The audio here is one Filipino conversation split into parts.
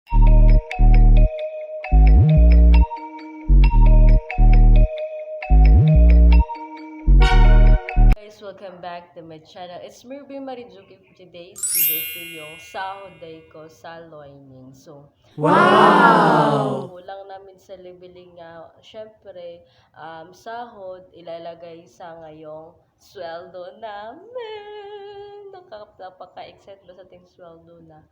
Guys, welcome back to my channel. It's Mirby Marijuki. Today's video ito yung sahod day ko sa Loining. So, wow! Kulang namin sa leveling nga. Syempre, sahod ilalagay sa ngayong sweldo namin. Napaka-excite ba sa ating sweldo na?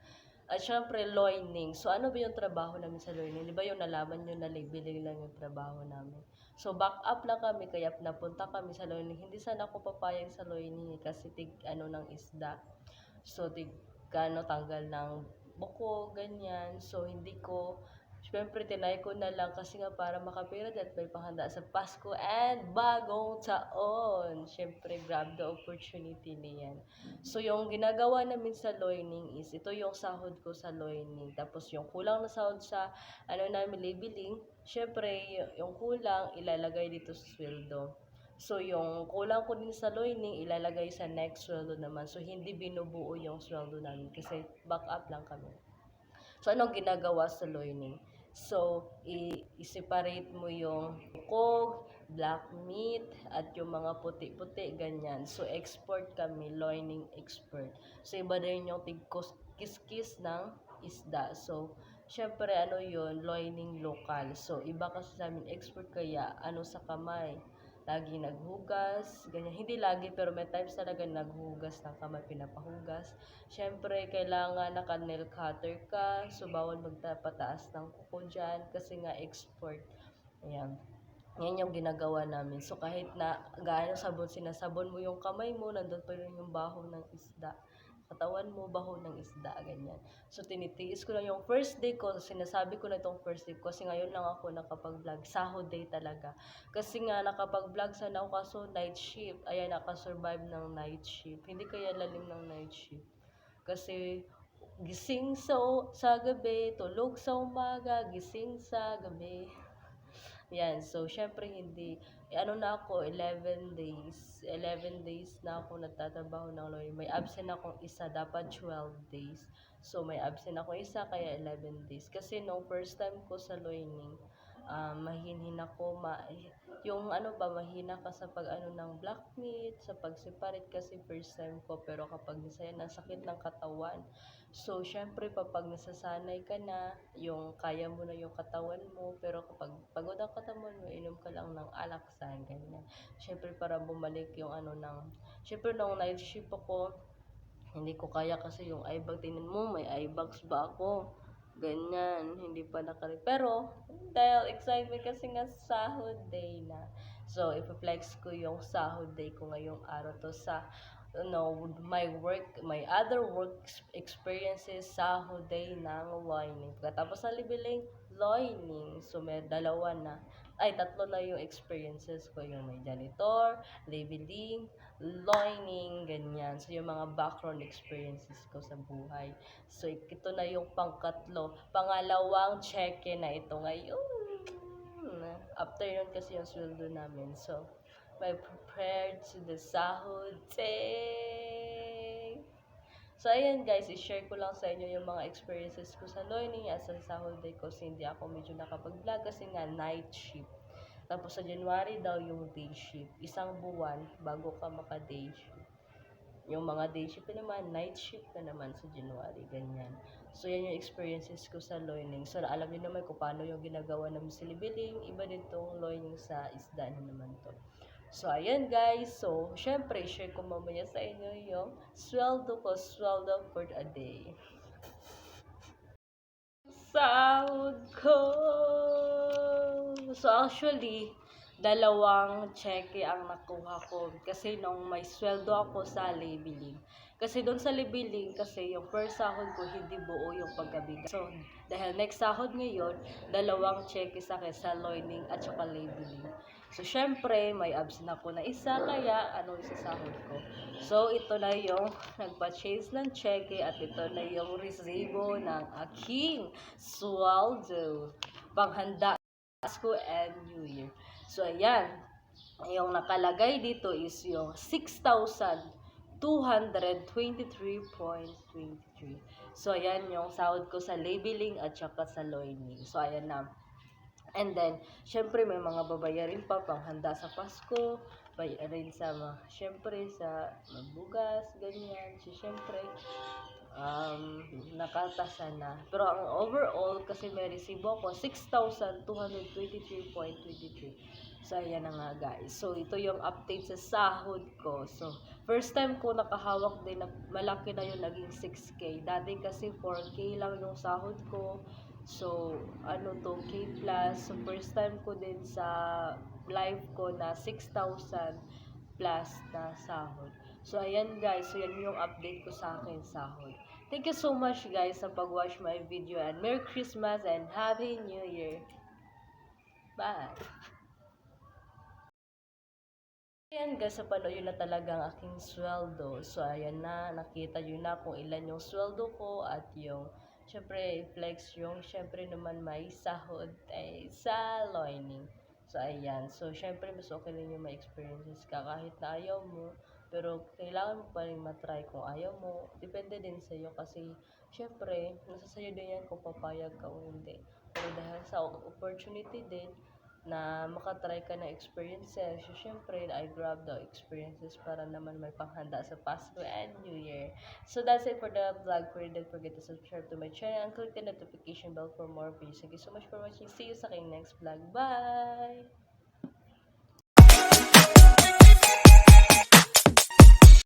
At syempre, loining. So, ano ba yung trabaho namin sa loining? Di ba yung nalaman nyo na libiling lang yung trabaho namin? So, back up lang kami, kaya napunta kami sa loining. Hindi sana ako papayag sa loining kasi ng isda. So, tanggal ng buko, ganyan. So, hindi ko, syempre, tinay ko na lang kasi nga para makapira at may panghanda sa Pasko and bagong taon. Syempre, grab the opportunity niyan. So, yung ginagawa namin sa loining is, ito yung sahod ko sa loining. Tapos, yung kulang na sahod sa, namin, labeling, syempre, yung kulang, ilalagay dito sa sweldo. So, yung kulang ko din sa loining, ilalagay sa next sweldo naman. So, hindi binubuo yung sweldo namin kasi back up lang kami. So, anong ginagawa sa loining? So, i-separate mo yung kog, black meat, at yung mga puti-puti, ganyan. So, export kami, loining expert. So, iba din yung kiskis ng isda. So, syempre, loining local. So, iba kasi sa amin, export kaya, sa kamay lagi naghugas, ganyan. Hindi lagi, pero may times talaga naghugas ng kamay, pinapahugas. Siyempre, kailangan naka-nail cutter ka, so bawal magpataas ng kuko dyan, kasi nga export. Ayan. Yan yung ginagawa namin. So, kahit na gaano sabon, sinasabon mo yung kamay mo, nandun pa rin yung baho ng isda. Katawan mo, baho ng isda, ganyan. So, tinitiis ko lang yung first day ko, sinasabi ko na itong first day ko, kasi ngayon lang ako nakapag-vlog, sahod day talaga. Kasi nga, nakapag-vlog sana ako, kaso night shift, ayan, nakasurvive ng night shift. Hindi kaya lalim ng night shift. Kasi, gising sa gabi, tulog sa umaga, gising sa gabi. Yan, so syempre hindi, na ako, 11 days. 11 days na ako nagtatrabaho ng lawyer. May absent akong isa, dapat 12 days. So may absent ako isa, kaya 11 days. Kasi nung first time ko sa loining, mahinhin ako, yung mahina ka sa pag ng black meat, sa pag-separate kasi first time ko. Pero kapag nasaya, sakit ng katawan. So, syempre, pag nasasanay ka na, yung kaya mo na yung katawan mo, pero kapag pagod ang katawan mo, inom ka lang ng alaksan, ganyan. Syempre, para bumalik yung syempre, nung night shift ako, hindi ko kaya kasi yung eye bag, tingnan mo, may eye bags ba ako? Ganyan, hindi pa pero, dahil excitement kasi nga sahod day na. So, ipiflex ko yung sahod day ko ngayong araw to sa my other work experiences sa day ng loining. Pagkatapos sa libiling, loining. So, may tatlo na yung experiences ko. Yung may janitor, labeling, loining, ganyan. So, yung mga background experiences ko sa buhay. So, ito na yung pangkatlo. Pangalawang check-in na ito ngayon. After yun kasi yung sweldo namin. So, may prepared to the sahod day. So, ayan guys, i-share ko lang sa inyo yung mga experiences ko sa learning at sa sahod day ko kasi hindi ako medyo nakapag-vlog kasi nga night shift. Tapos sa January daw yung day shift. Isang buwan bago ka maka-day shift. Yung mga day shift naman, night shift na naman sa January, ganyan. So, yan yung experiences ko sa learning. So, alam niyo naman kung paano yung ginagawa namin sa libiling. Iba din tong learning sa isda na naman to. So, ayan guys. So, syempre, share ko mamaya sa inyo yung sweldo for a day. Sahod ko! So, actually, dalawang cheque ang nakuha ko. Kasi nung may sweldo ako sa labeling. Kasi doon sa labeling, kasi yung first sahod ko, hindi buo yung pagkabigay. So, dahil next sahod ngayon, dalawang cheque sa akin sa loining at saka labeling. So, syempre, may absent ako na isa, kaya isasahod ko. So, ito na yung nagpa-change ng cheque at ito na yung resibo ng aking sweldo. Panghanda Pasko and New Year. So, ayan. Yung nakalagay dito is yung 6,223.23. So, ayan yung sahod ko sa labeling at saka sa loining. So, ayan na. And then, syempre may mga babayarin pa panghanda sa Pasko, bayarin sa syempre sa magbugas, ganyan. So, syempre, nakatasa na. Pero ang overall, kasi may resibo ako, 6,223.23. So, ayan na nga guys. So, ito yung update sa sahod ko. So, first time ko nakahawak din na malaki na yung naging 6K. Dati kasi 4K lang yung sahod ko. So, ano to, K plus. So, first time ko din sa live ko na 6,000 plus na sahod. So, ayan guys. So, yan yung update ko sa akin sahod. Thank you so much guys sa pag-watch my video and Merry Christmas and Happy New Year. Bye! Ayan guys, sa panood yun na talaga ang aking sweldo. So, ayan na, nakita yun na kung ilan yung sweldo ko at yung, syempre, flex yung, syempre naman may sahod ay sa loining. So, ayan. So, syempre, mas okay rin yung may experiences ka kahit na ayaw mo. Pero, kailangan mo pa rin matry kung ayaw mo. Depende din sa'yo kasi, syempre, nasa sa'yo din yan kung papayag ka o hindi. Pero dahil sa opportunity din, na makatry ka ng experiences. So, syempre, I grab the experiences para naman may panghanda sa Pasko and New Year. So, that's it for the vlog. Don't forget to subscribe to my channel and click the notification bell for more videos. Thank you so much for watching. See you sa aking next vlog. Bye!